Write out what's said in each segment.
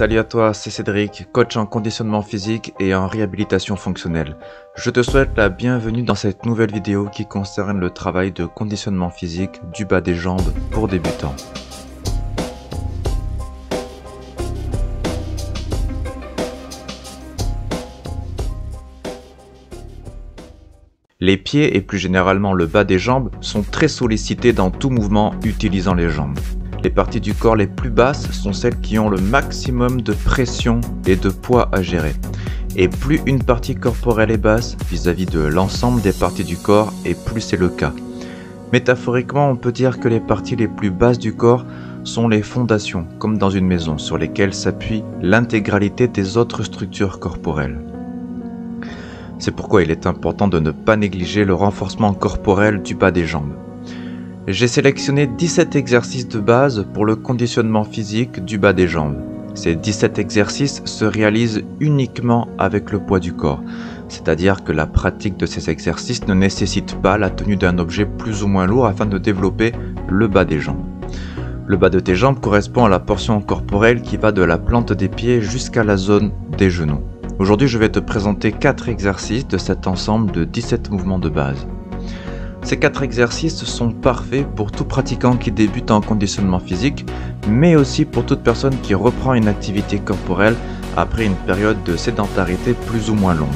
Salut à toi, c'est Cédric, coach en conditionnement physique et en réhabilitation fonctionnelle. Je te souhaite la bienvenue dans cette nouvelle vidéo qui concerne le travail de conditionnement physique du bas des jambes pour débutants. Les pieds et plus généralement le bas des jambes sont très sollicités dans tout mouvement utilisant les jambes. Les parties du corps les plus basses sont celles qui ont le maximum de pression et de poids à gérer. Et plus une partie corporelle est basse vis-à-vis de l'ensemble des parties du corps, et plus c'est le cas. Métaphoriquement, on peut dire que les parties les plus basses du corps sont les fondations, comme dans une maison, sur lesquelles s'appuie l'intégralité des autres structures corporelles. C'est pourquoi il est important de ne pas négliger le renforcement corporel du bas des jambes. J'ai sélectionné 17 exercices de base pour le conditionnement physique du bas des jambes. Ces 17 exercices se réalisent uniquement avec le poids du corps, c'est-à-dire que la pratique de ces exercices ne nécessite pas la tenue d'un objet plus ou moins lourd afin de développer le bas des jambes. Le bas de tes jambes correspond à la portion corporelle qui va de la plante des pieds jusqu'à la zone des genoux. Aujourd'hui, je vais te présenter 4 exercices de cet ensemble de 17 mouvements de base. Ces 4 exercices sont parfaits pour tout pratiquant qui débute en conditionnement physique, mais aussi pour toute personne qui reprend une activité corporelle après une période de sédentarité plus ou moins longue.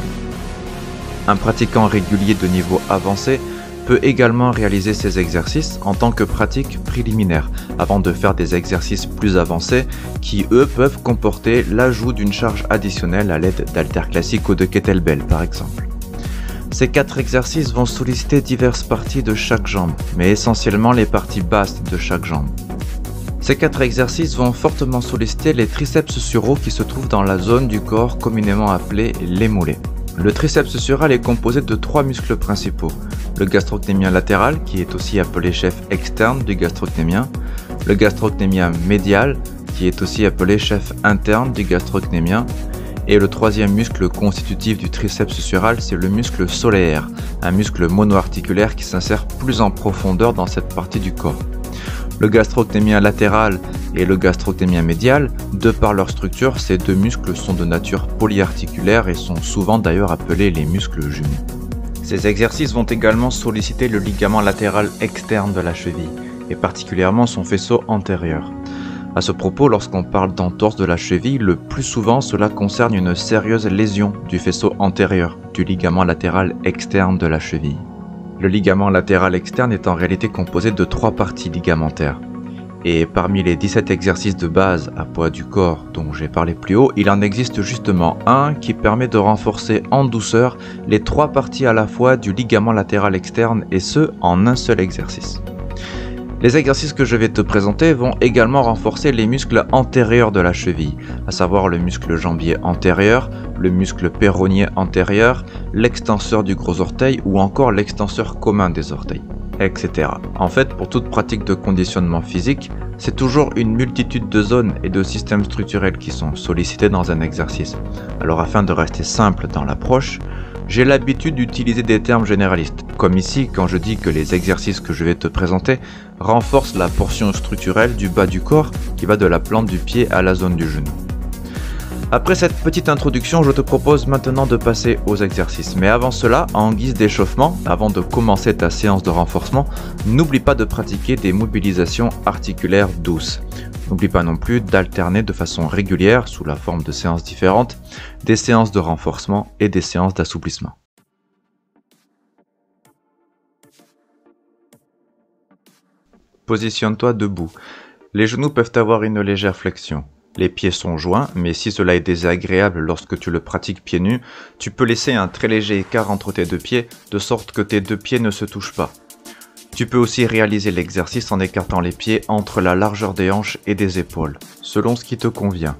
Un pratiquant régulier de niveau avancé peut également réaliser ces exercices en tant que pratique préliminaire, avant de faire des exercices plus avancés qui, eux, peuvent comporter l'ajout d'une charge additionnelle à l'aide d'haltères classiques ou de kettlebell par exemple. Ces 4 exercices vont solliciter diverses parties de chaque jambe, mais essentiellement les parties basses de chaque jambe. Ces 4 exercices vont fortement solliciter les triceps suraux qui se trouvent dans la zone du corps communément appelée les mollets. Le triceps sural est composé de 3 muscles principaux, le gastrocnémien latéral qui est aussi appelé chef externe du gastrocnémien, le gastrocnémien médial qui est aussi appelé chef interne du gastrocnémien, et le troisième muscle constitutif du triceps sural, c'est le muscle solaire, un muscle monoarticulaire qui s'insère plus en profondeur dans cette partie du corps. Le gastrocnémien latéral et le gastrocnémien médial, de par leur structure, ces deux muscles sont de nature polyarticulaire et sont souvent d'ailleurs appelés les muscles jumeaux. Ces exercices vont également solliciter le ligament latéral externe de la cheville, et particulièrement son faisceau antérieur. À ce propos, lorsqu'on parle d'entorse de la cheville, le plus souvent cela concerne une sérieuse lésion du faisceau antérieur, du ligament latéral externe de la cheville. Le ligament latéral externe est en réalité composé de 3 parties ligamentaires. Et parmi les 17 exercices de base à poids du corps dont j'ai parlé plus haut, il en existe justement un qui permet de renforcer en douceur les 3 parties à la fois du ligament latéral externe, et ce en un seul exercice. Les exercices que je vais te présenter vont également renforcer les muscles antérieurs de la cheville, à savoir le muscle jambier antérieur, le muscle péronnier antérieur, l'extenseur du gros orteil ou encore l'extenseur commun des orteils, etc. En fait, pour toute pratique de conditionnement physique, c'est toujours une multitude de zones et de systèmes structurels qui sont sollicités dans un exercice. Alors afin de rester simple dans l'approche, j'ai l'habitude d'utiliser des termes généralistes, comme ici quand je dis que les exercices que je vais te présenter renforcent la portion structurelle du bas du corps qui va de la plante du pied à la zone du genou. Après cette petite introduction, je te propose maintenant de passer aux exercices. Mais avant cela, en guise d'échauffement, avant de commencer ta séance de renforcement, n'oublie pas de pratiquer des mobilisations articulaires douces. N'oublie pas non plus d'alterner de façon régulière, sous la forme de séances différentes, des séances de renforcement et des séances d'assouplissement. Positionne-toi debout. Les genoux peuvent avoir une légère flexion. Les pieds sont joints, mais si cela est désagréable lorsque tu le pratiques pieds nus, tu peux laisser un très léger écart entre tes deux pieds, de sorte que tes deux pieds ne se touchent pas. Tu peux aussi réaliser l'exercice en écartant les pieds entre la largeur des hanches et des épaules, selon ce qui te convient.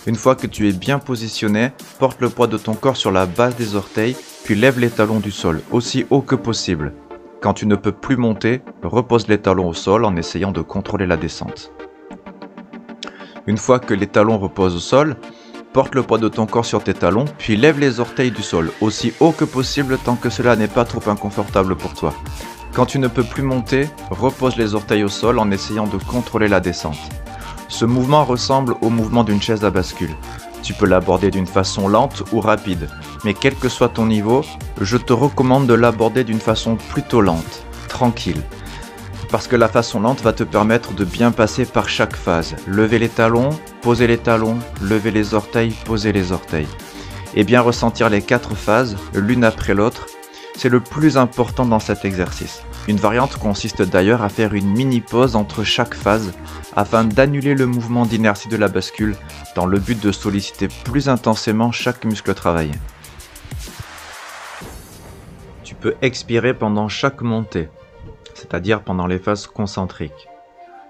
Une fois que tu es bien positionné, porte le poids de ton corps sur la base des orteils, puis lève les talons du sol, aussi haut que possible. Quand tu ne peux plus monter, repose les talons au sol en essayant de contrôler la descente. Une fois que les talons reposent au sol, porte le poids de ton corps sur tes talons, puis lève les orteils du sol, aussi haut que possible tant que cela n'est pas trop inconfortable pour toi. Quand tu ne peux plus monter, repose les orteils au sol en essayant de contrôler la descente. Ce mouvement ressemble au mouvement d'une chaise à bascule. Tu peux l'aborder d'une façon lente ou rapide, mais quel que soit ton niveau, je te recommande de l'aborder d'une façon plutôt lente, tranquille. Parce que la façon lente va te permettre de bien passer par chaque phase. Lever les talons, poser les talons, lever les orteils, poser les orteils. Et bien ressentir les 4 phases, l'une après l'autre, c'est le plus important dans cet exercice. Une variante consiste d'ailleurs à faire une mini-pause entre chaque phase afin d'annuler le mouvement d'inertie de la bascule dans le but de solliciter plus intensément chaque muscle travaillé. Tu peux expirer pendant chaque montée, c'est-à-dire pendant les phases concentriques.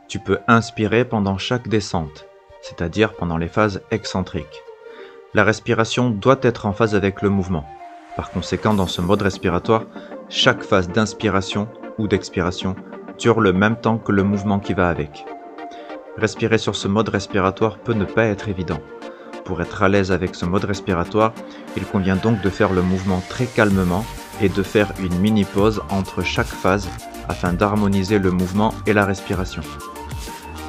Tu peux inspirer pendant chaque descente, c'est-à-dire pendant les phases excentriques. La respiration doit être en phase avec le mouvement. Par conséquent, dans ce mode respiratoire, chaque phase d'inspiration ou d'expiration dure le même temps que le mouvement qui va avec. Respirer sur ce mode respiratoire peut ne pas être évident. Pour être à l'aise avec ce mode respiratoire, il convient donc de faire le mouvement très calmement et de faire une mini-pause entre chaque phase afin d'harmoniser le mouvement et la respiration.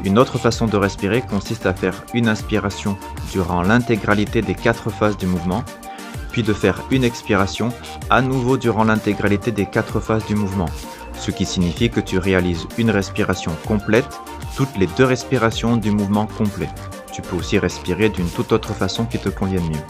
Une autre façon de respirer consiste à faire une inspiration durant l'intégralité des 4 phases du mouvement, puis de faire une expiration à nouveau durant l'intégralité des 4 phases du mouvement, ce qui signifie que tu réalises une respiration complète toutes les 2 respirations du mouvement complet. Tu peux aussi respirer d'une toute autre façon qui te convienne mieux.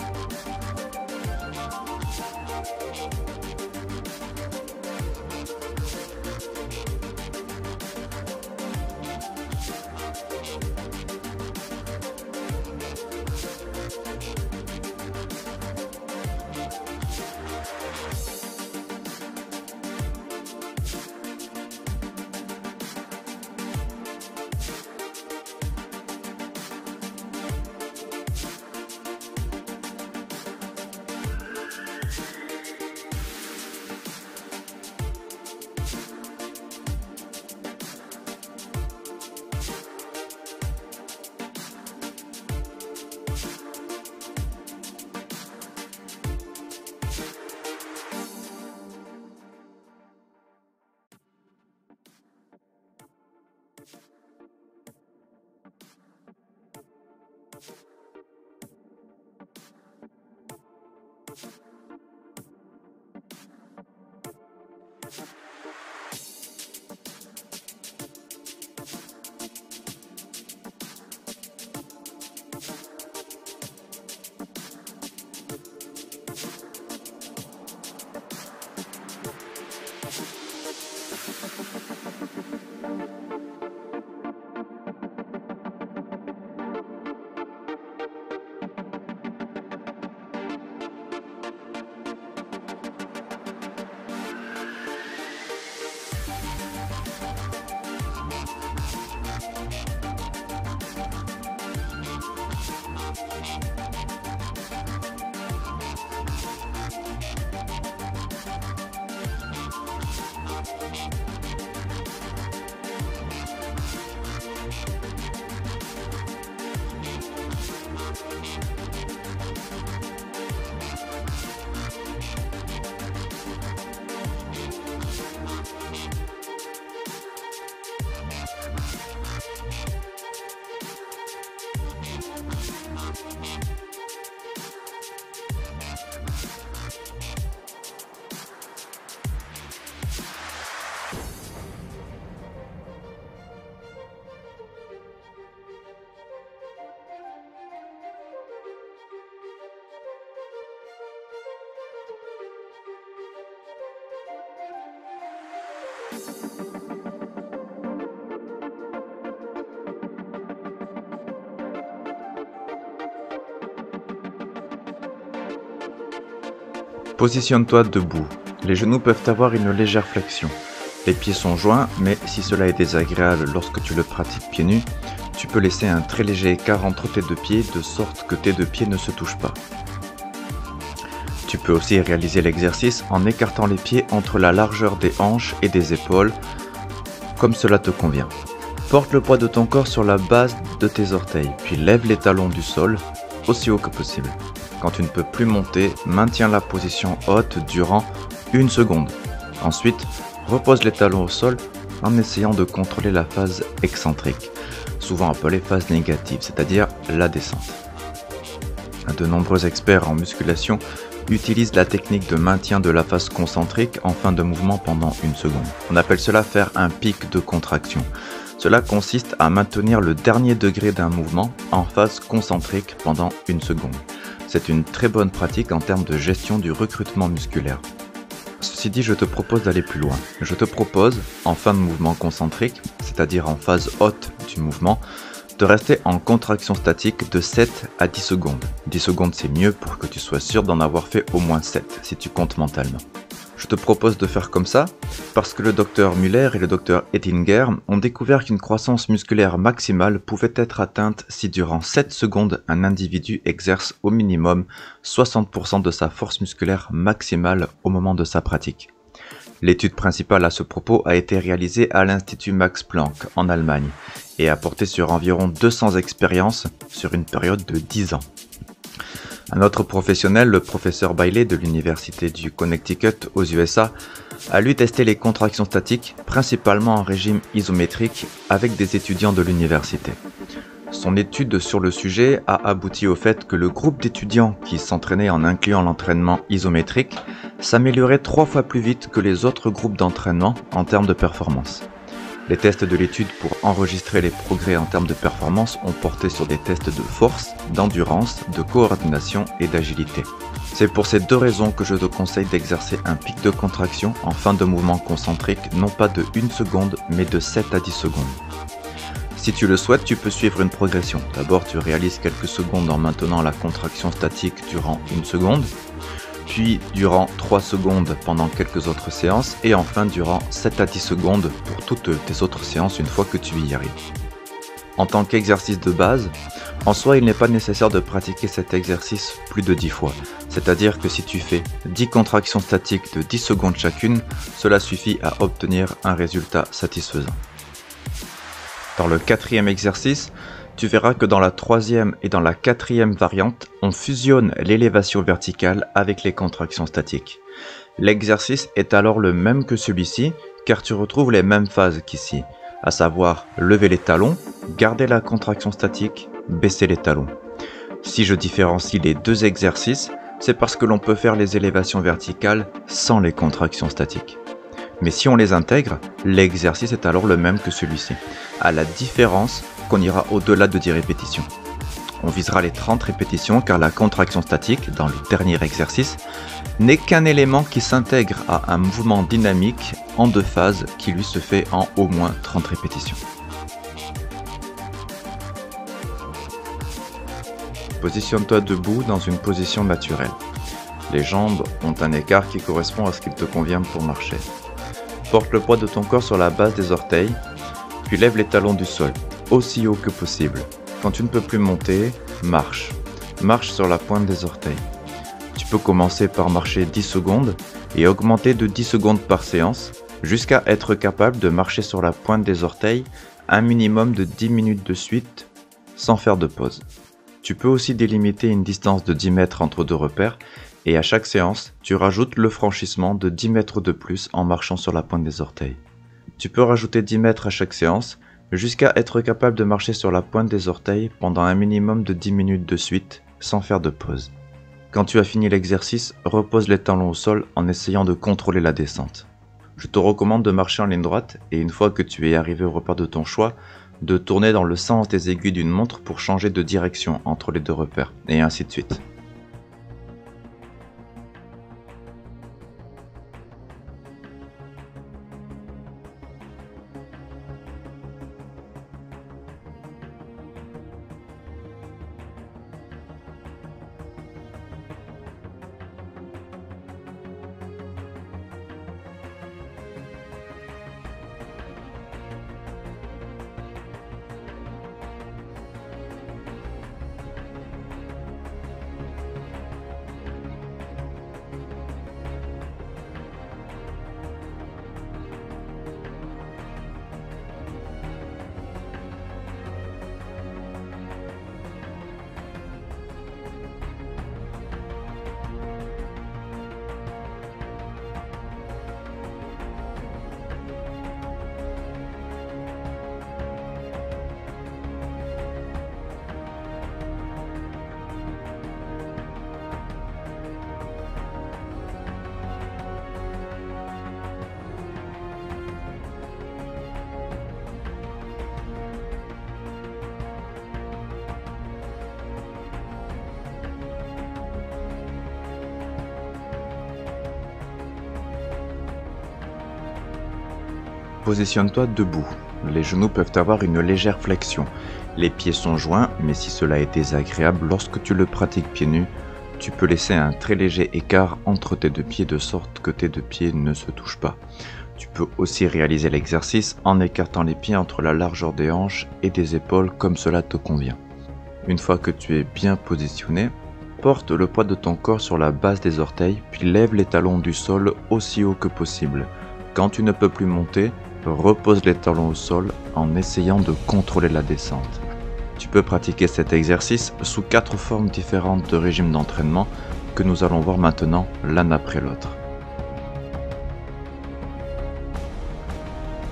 Positionne-toi debout. Les genoux peuvent avoir une légère flexion. Les pieds sont joints, mais si cela est désagréable lorsque tu le pratiques pieds nus, tu peux laisser un très léger écart entre tes 2 pieds de sorte que tes 2 pieds ne se touchent pas. Tu peux aussi réaliser l'exercice en écartant les pieds entre la largeur des hanches et des épaules, comme cela te convient. Porte le poids de ton corps sur la base de tes orteils, puis lève les talons du sol, aussi haut que possible. Quand tu ne peux plus monter, maintiens la position haute durant 1 seconde. Ensuite, repose les talons au sol en essayant de contrôler la phase excentrique. souvent appelée phase négative, c'est-à-dire la descente. De nombreux experts en musculation utilisent la technique de maintien de la phase concentrique en fin de mouvement pendant une seconde. On appelle cela faire un pic de contraction. Cela consiste à maintenir le dernier degré d'un mouvement en phase concentrique pendant une seconde. C'est une très bonne pratique en termes de gestion du recrutement musculaire. Ceci dit, je te propose d'aller plus loin. Je te propose, en fin de mouvement concentrique, c'est-à-dire en phase haute du mouvement, de rester en contraction statique de 7 à 10 secondes. 10 secondes, c'est mieux pour que tu sois sûr d'en avoir fait au moins 7, si tu comptes mentalement. Je te propose de faire comme ça parce que le docteur Müller et le docteur Ettinger ont découvert qu'une croissance musculaire maximale pouvait être atteinte si durant 7 secondes un individu exerce au minimum 60% de sa force musculaire maximale au moment de sa pratique. L'étude principale à ce propos a été réalisée à l'Institut Max Planck en Allemagne et a porté sur environ 200 expériences sur une période de 10 ans. Un autre professionnel, le professeur Bailey de l'Université du Connecticut aux USA, a lui testé les contractions statiques, principalement en régime isométrique, avec des étudiants de l'université. Son étude sur le sujet a abouti au fait que le groupe d'étudiants qui s'entraînait en incluant l'entraînement isométrique s'améliorait 3 fois plus vite que les autres groupes d'entraînement en termes de performance. Les tests de l'étude pour enregistrer les progrès en termes de performance ont porté sur des tests de force, d'endurance, de coordination et d'agilité. C'est pour ces deux raisons que je te conseille d'exercer un pic de contraction en fin de mouvement concentrique, non pas de 1 seconde, mais de 7 à 10 secondes. Si tu le souhaites, tu peux suivre une progression. D'abord, tu réalises quelques secondes en maintenant la contraction statique durant 1 seconde, puis durant 3 secondes pendant quelques autres séances, et enfin durant 7 à 10 secondes pour toutes tes autres séances une fois que tu y arrives. En tant qu'exercice de base, en soi il n'est pas nécessaire de pratiquer cet exercice plus de 10 fois, c'est-à-dire que si tu fais 10 contractions statiques de 10 secondes chacune, cela suffit à obtenir un résultat satisfaisant. Dans le 4e exercice, tu verras que dans la 3e et dans la 4e variante, on fusionne l'élévation verticale avec les contractions statiques. L'exercice est alors le même que celui-ci, car tu retrouves les mêmes phases qu'ici, à savoir lever les talons, garder la contraction statique, baisser les talons. Si je différencie les deux exercices, c'est parce que l'on peut faire les élévations verticales sans les contractions statiques. Mais si on les intègre, l'exercice est alors le même que celui-ci, à la différence qu'on ira au-delà de 10 répétitions. On visera les 30 répétitions car la contraction statique, dans le dernier exercice, n'est qu'un élément qui s'intègre à un mouvement dynamique en 2 phases qui lui se fait en au moins 30 répétitions. Positionne-toi debout dans une position naturelle. Les jambes ont un écart qui correspond à ce qu'il te convient pour marcher. Porte le poids de ton corps sur la base des orteils, puis lève les talons du sol, aussi haut que possible. Quand tu ne peux plus monter, marche. Marche sur la pointe des orteils. Tu peux commencer par marcher 10 secondes et augmenter de 10 secondes par séance jusqu'à être capable de marcher sur la pointe des orteils un minimum de 10 minutes de suite sans faire de pause. Tu peux aussi délimiter une distance de 10 mètres entre 2 repères et à chaque séance, tu rajoutes le franchissement de 10 mètres de plus en marchant sur la pointe des orteils. Tu peux rajouter 10 mètres à chaque séance jusqu'à être capable de marcher sur la pointe des orteils pendant un minimum de 10 minutes de suite sans faire de pause. Quand tu as fini l'exercice, repose les talons au sol en essayant de contrôler la descente. Je te recommande de marcher en ligne droite et une fois que tu es arrivé au repère de ton choix, de tourner dans le sens des aiguilles d'une montre pour changer de direction entre les 2 repères, et ainsi de suite. positionne-toi debout. Les genoux peuvent avoir une légère flexion. Les pieds sont joints, mais si cela est désagréable lorsque tu le pratiques pieds nus, tu peux laisser un très léger écart entre tes deux pieds de sorte que tes deux pieds ne se touchent pas. Tu peux aussi réaliser l'exercice en écartant les pieds entre la largeur des hanches et des épaules comme cela te convient. Une fois que tu es bien positionné, porte le poids de ton corps sur la base des orteils, puis lève les talons du sol aussi haut que possible. Quand tu ne peux plus monter, repose les talons au sol en essayant de contrôler la descente. Tu peux pratiquer cet exercice sous 4 formes différentes de régime d'entraînement que nous allons voir maintenant l'un après l'autre.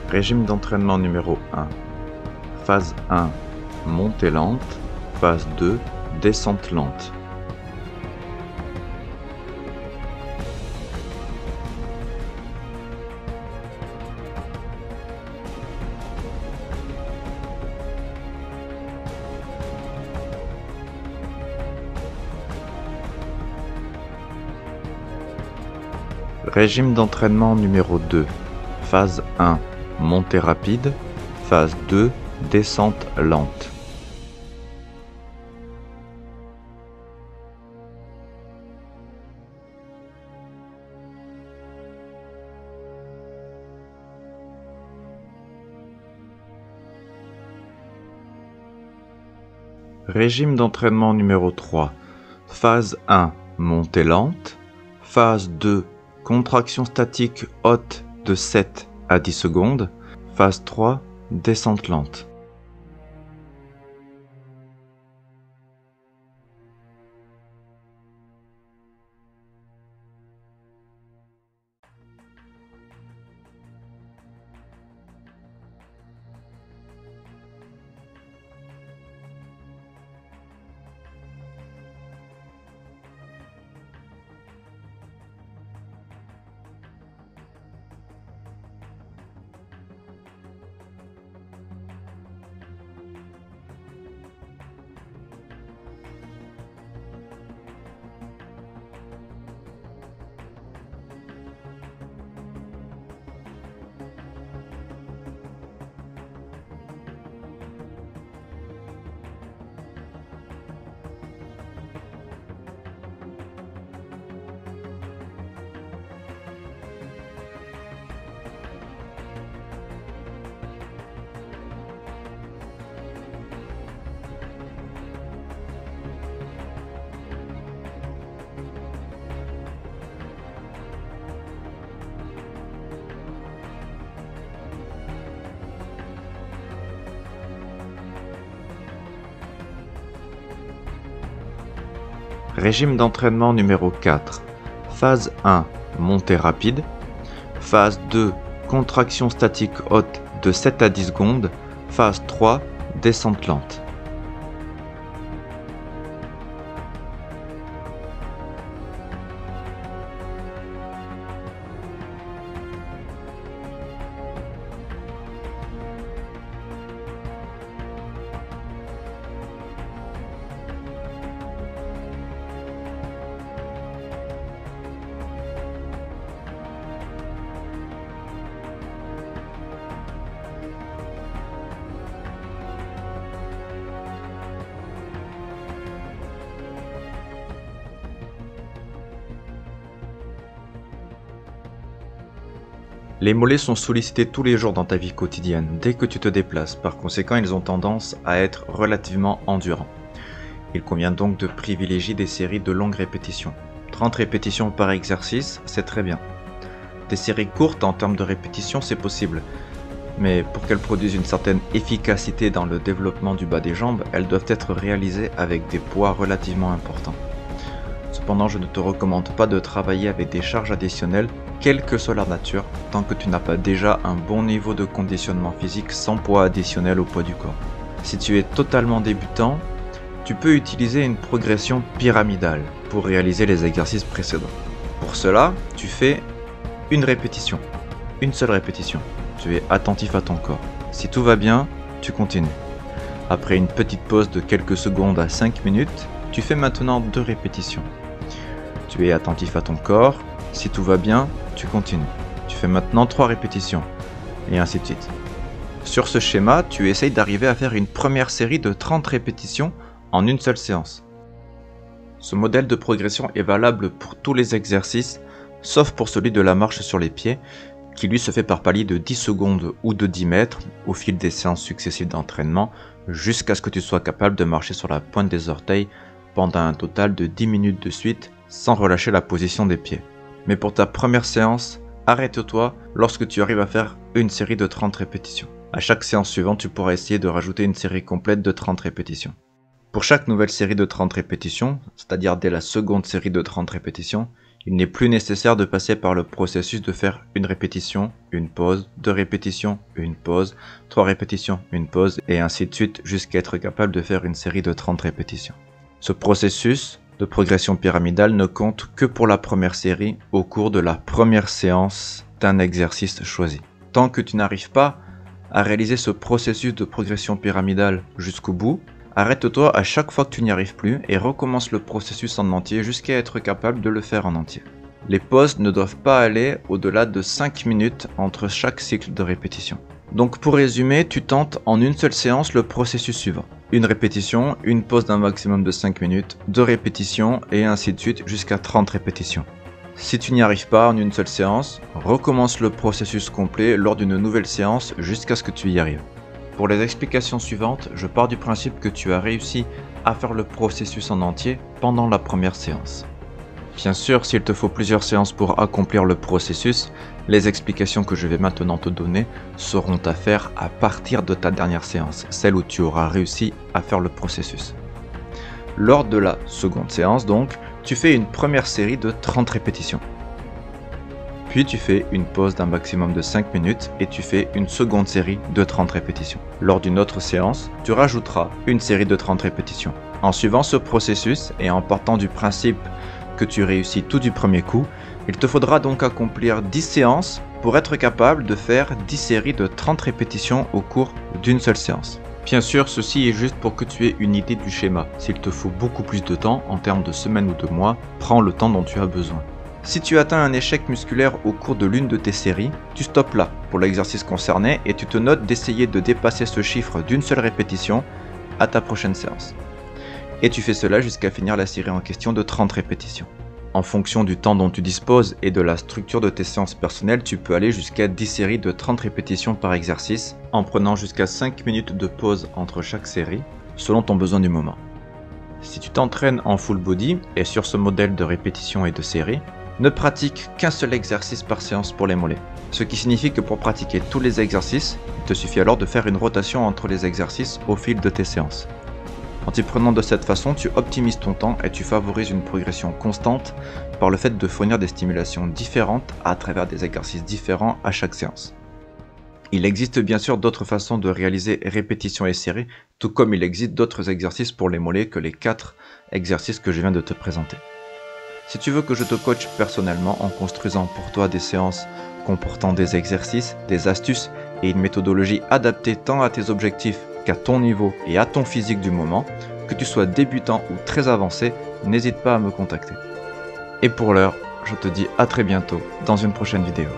Régime d'entraînement numéro 1. Phase 1, montée lente. Phase 2, descente lente. Régime d'entraînement numéro 2. Phase 1, montée rapide. Phase 2, descente lente. Régime d'entraînement numéro 3. Phase 1, montée lente. Phase 2, contraction statique haute de 7 à 10 secondes. Phase 3, descente lente. Régime d'entraînement numéro 4. Phase 1, montée rapide. Phase 2, contraction statique haute de 7 à 10 secondes. Phase 3, descente lente. Les mollets sont sollicités tous les jours dans ta vie quotidienne, dès que tu te déplaces. Par conséquent, ils ont tendance à être relativement endurants. Il convient donc de privilégier des séries de longues répétitions. 30 répétitions par exercice, c'est très bien. Des séries courtes en termes de répétitions, c'est possible. Mais pour qu'elles produisent une certaine efficacité dans le développement du bas des jambes, elles doivent être réalisées avec des poids relativement importants. Cependant, je ne te recommande pas de travailler avec des charges additionnelles, quelle que soit leur nature, tant que tu n'as pas déjà un bon niveau de conditionnement physique sans poids additionnel au poids du corps. Si tu es totalement débutant, tu peux utiliser une progression pyramidale pour réaliser les exercices précédents. Pour cela, tu fais une répétition, une seule répétition. Tu es attentif à ton corps. Si tout va bien, tu continues. Après une petite pause de quelques secondes à 5 minutes, tu fais maintenant 2 répétitions. Tu es attentif à ton corps. Si tout va bien, tu continues. Tu fais maintenant 3 répétitions. et ainsi de suite. Sur ce schéma, tu essayes d'arriver à faire une première série de 30 répétitions en une seule séance. Ce modèle de progression est valable pour tous les exercices, sauf pour celui de la marche sur les pieds, qui lui se fait par palier de 10 secondes ou de 10 mètres au fil des séances successives d'entraînement, jusqu'à ce que tu sois capable de marcher sur la pointe des orteils pendant un total de 10 minutes de suite, sans relâcher la position des pieds. Mais pour ta première séance, arrête-toi lorsque tu arrives à faire une série de 30 répétitions. À chaque séance suivante, tu pourras essayer de rajouter une série complète de 30 répétitions. Pour chaque nouvelle série de 30 répétitions, c'est-à-dire dès la seconde série de 30 répétitions, il n'est plus nécessaire de passer par le processus de faire une répétition, une pause, 2 répétitions, une pause, 3 répétitions, une pause, et ainsi de suite jusqu'à être capable de faire une série de 30 répétitions. Ce processus de progression pyramidale ne compte que pour la première série au cours de la première séance d'un exercice choisi. Tant que tu n'arrives pas à réaliser ce processus de progression pyramidale jusqu'au bout, arrête-toi à chaque fois que tu n'y arrives plus et recommence le processus en entier jusqu'à être capable de le faire en entier. Les pauses ne doivent pas aller au-delà de 5 minutes entre chaque cycle de répétition. Donc pour résumer, tu tentes en une seule séance le processus suivant. Une répétition, une pause d'un maximum de 5 minutes, 2 répétitions et ainsi de suite jusqu'à 30 répétitions. Si tu n'y arrives pas en une seule séance, recommence le processus complet lors d'une nouvelle séance jusqu'à ce que tu y arrives. Pour les explications suivantes, je pars du principe que tu as réussi à faire le processus en entier pendant la première séance. Bien sûr, s'il te faut plusieurs séances pour accomplir le processus, les explications que je vais maintenant te donner seront à faire à partir de ta dernière séance, celle où tu auras réussi à faire le processus. Lors de la seconde séance donc, tu fais une première série de 30 répétitions. Puis tu fais une pause d'un maximum de 5 minutes et tu fais une seconde série de 30 répétitions. Lors d'une autre séance, tu rajouteras une série de 30 répétitions. En suivant ce processus et en partant du principe que tu réussis tout du premier coup, il te faudra donc accomplir 10 séances pour être capable de faire 10 séries de 30 répétitions au cours d'une seule séance. Bien sûr, ceci est juste pour que tu aies une idée du schéma. S'il te faut beaucoup plus de temps, en termes de semaines ou de mois, prends le temps dont tu as besoin. Si tu atteins un échec musculaire au cours de l'une de tes séries, tu stoppes là pour l'exercice concerné et tu te notes d'essayer de dépasser ce chiffre d'une seule répétition à ta prochaine séance. Et tu fais cela jusqu'à finir la série en question de 30 répétitions. En fonction du temps dont tu disposes et de la structure de tes séances personnelles, tu peux aller jusqu'à 10 séries de 30 répétitions par exercice, en prenant jusqu'à 5 minutes de pause entre chaque série, selon ton besoin du moment. Si tu t'entraînes en full body et sur ce modèle de répétition et de série, ne pratique qu'un seul exercice par séance pour les mollets. Ce qui signifie que pour pratiquer tous les exercices, il te suffit alors de faire une rotation entre les exercices au fil de tes séances. En t'y prenant de cette façon, tu optimises ton temps et tu favorises une progression constante par le fait de fournir des stimulations différentes à travers des exercices différents à chaque séance. Il existe bien sûr d'autres façons de réaliser répétitions et séries, tout comme il existe d'autres exercices pour les mollets que les 4 exercices que je viens de te présenter. Si tu veux que je te coache personnellement en construisant pour toi des séances comportant des exercices, des astuces et une méthodologie adaptée tant à tes objectifs qu'à ton niveau et à ton physique du moment, que tu sois débutant ou très avancé, n'hésite pas à me contacter. Et pour l'heure, je te dis à très bientôt dans une prochaine vidéo.